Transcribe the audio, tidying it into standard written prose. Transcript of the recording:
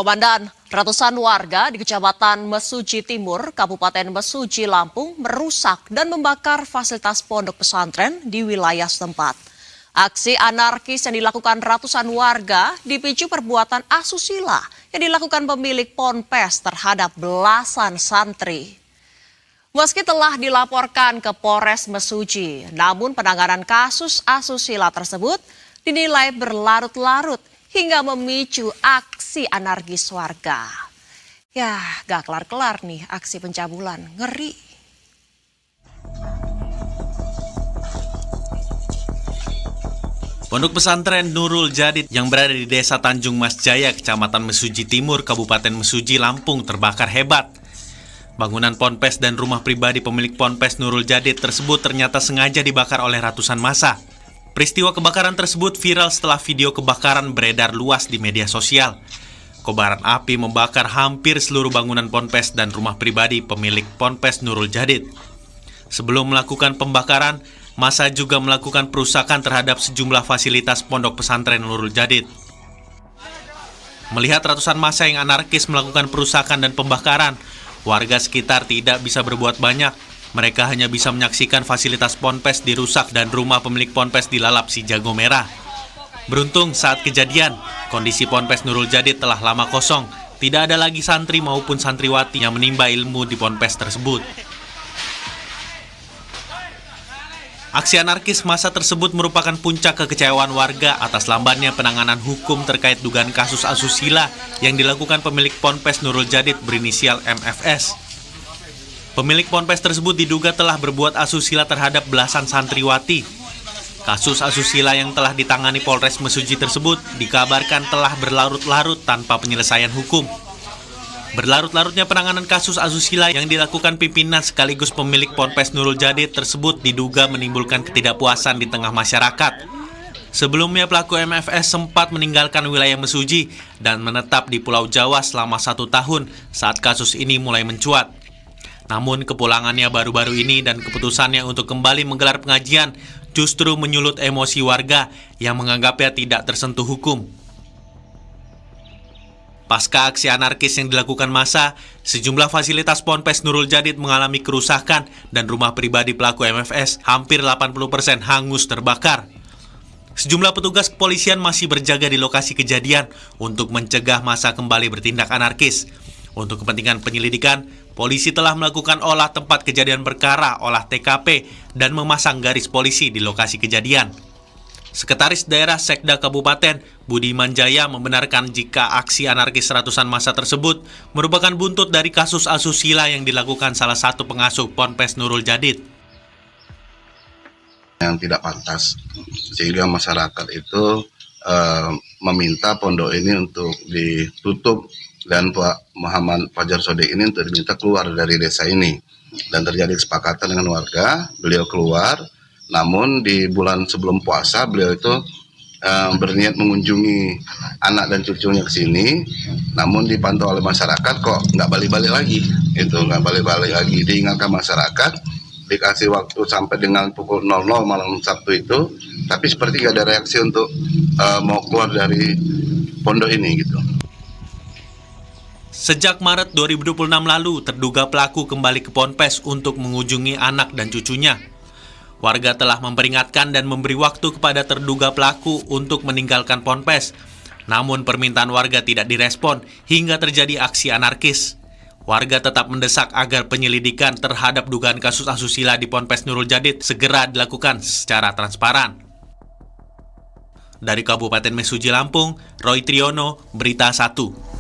Komandan, ratusan warga di Kecamatan Mesuji Timur, Kabupaten Mesuji, Lampung merusak dan membakar fasilitas pondok pesantren di wilayah setempat. Aksi anarkis yang dilakukan ratusan warga dipicu perbuatan asusila yang dilakukan pemilik ponpes terhadap belasan santri. Meski telah dilaporkan ke Polres Mesuji, namun penanganan kasus asusila tersebut dinilai berlarut-larut hingga memicu aksi anarkis warga. Ya, gak kelar-kelar nih aksi pencabulan, ngeri. Pondok pesantren Nurul Jadid yang berada di Desa Tanjung Mas Jaya, Kecamatan Mesuji Timur, Kabupaten Mesuji, Lampung terbakar hebat. Bangunan ponpes dan rumah pribadi pemilik ponpes Nurul Jadid tersebut ternyata sengaja dibakar oleh ratusan massa. Peristiwa kebakaran tersebut viral setelah video kebakaran beredar luas di media sosial. Kobaran api membakar hampir seluruh bangunan ponpes dan rumah pribadi pemilik ponpes Nurul Jadid. Sebelum melakukan pembakaran, massa juga melakukan perusakan terhadap sejumlah fasilitas pondok pesantren Nurul Jadid. Melihat ratusan massa yang anarkis melakukan perusakan dan pembakaran, warga sekitar tidak bisa berbuat banyak. Mereka hanya bisa menyaksikan fasilitas ponpes dirusak dan rumah pemilik ponpes dilalap si jago merah. Beruntung saat kejadian, kondisi ponpes Nurul Jadid telah lama kosong. Tidak ada lagi santri maupun santriwati yang menimba ilmu di ponpes tersebut. Aksi anarkis massa tersebut merupakan puncak kekecewaan warga atas lambannya penanganan hukum terkait dugaan kasus asusila yang dilakukan pemilik ponpes Nurul Jadid berinisial MFS. Pemilik ponpes tersebut diduga telah berbuat asusila terhadap belasan santriwati. Kasus asusila yang telah ditangani Polres Mesuji tersebut dikabarkan telah berlarut-larut tanpa penyelesaian hukum. Berlarut-larutnya penanganan kasus asusila yang dilakukan pimpinan sekaligus pemilik ponpes Nurul Jadid tersebut diduga menimbulkan ketidakpuasan di tengah masyarakat. Sebelumnya pelaku MFS sempat meninggalkan wilayah Mesuji dan menetap di Pulau Jawa selama 1 tahun saat kasus ini mulai mencuat. Namun kepulangannya baru-baru ini dan keputusannya untuk kembali menggelar pengajian justru menyulut emosi warga yang menganggapnya tidak tersentuh hukum. Pasca aksi anarkis yang dilakukan massa, sejumlah fasilitas ponpes Nurul Jadid mengalami kerusakan dan rumah pribadi pelaku MFS hampir 80% hangus terbakar. Sejumlah petugas kepolisian masih berjaga di lokasi kejadian untuk mencegah massa kembali bertindak anarkis. Untuk kepentingan penyelidikan, polisi telah melakukan olah tempat kejadian perkara, olah TKP, dan memasang garis polisi di lokasi kejadian. Sekretaris Daerah Sekda Kabupaten, Budiman Jaya, membenarkan jika aksi anarkis ratusan massa tersebut merupakan buntut dari kasus asusila yang dilakukan salah satu pengasuh Ponpes Nurul Jadid. Yang tidak pantas, sehingga masyarakat itu meminta pondok ini untuk ditutup dan Pak Muhammad Fajar Sodik ini untuk diminta keluar dari desa ini. Dan terjadi kesepakatan dengan warga, beliau keluar. Namun di bulan sebelum puasa beliau itu berniat mengunjungi anak dan cucunya ke sini. Namun dipantau oleh masyarakat kok nggak balik-balik lagi. Nggak balik-balik lagi. Diingatkan masyarakat, dikasih waktu sampai dengan pukul 00 malam Sabtu itu. Tapi seperti nggak ada reaksi untuk mau keluar dari pondok ini gitu. Sejak Maret 2026 lalu, terduga pelaku kembali ke ponpes untuk mengunjungi anak dan cucunya. Warga telah memperingatkan dan memberi waktu kepada terduga pelaku untuk meninggalkan ponpes. Namun permintaan warga tidak direspon hingga terjadi aksi anarkis. Warga tetap mendesak agar penyelidikan terhadap dugaan kasus asusila di Ponpes Nurul Jadid segera dilakukan secara transparan. Dari Kabupaten Mesuji, Lampung, Roy Triyono, Berita 1.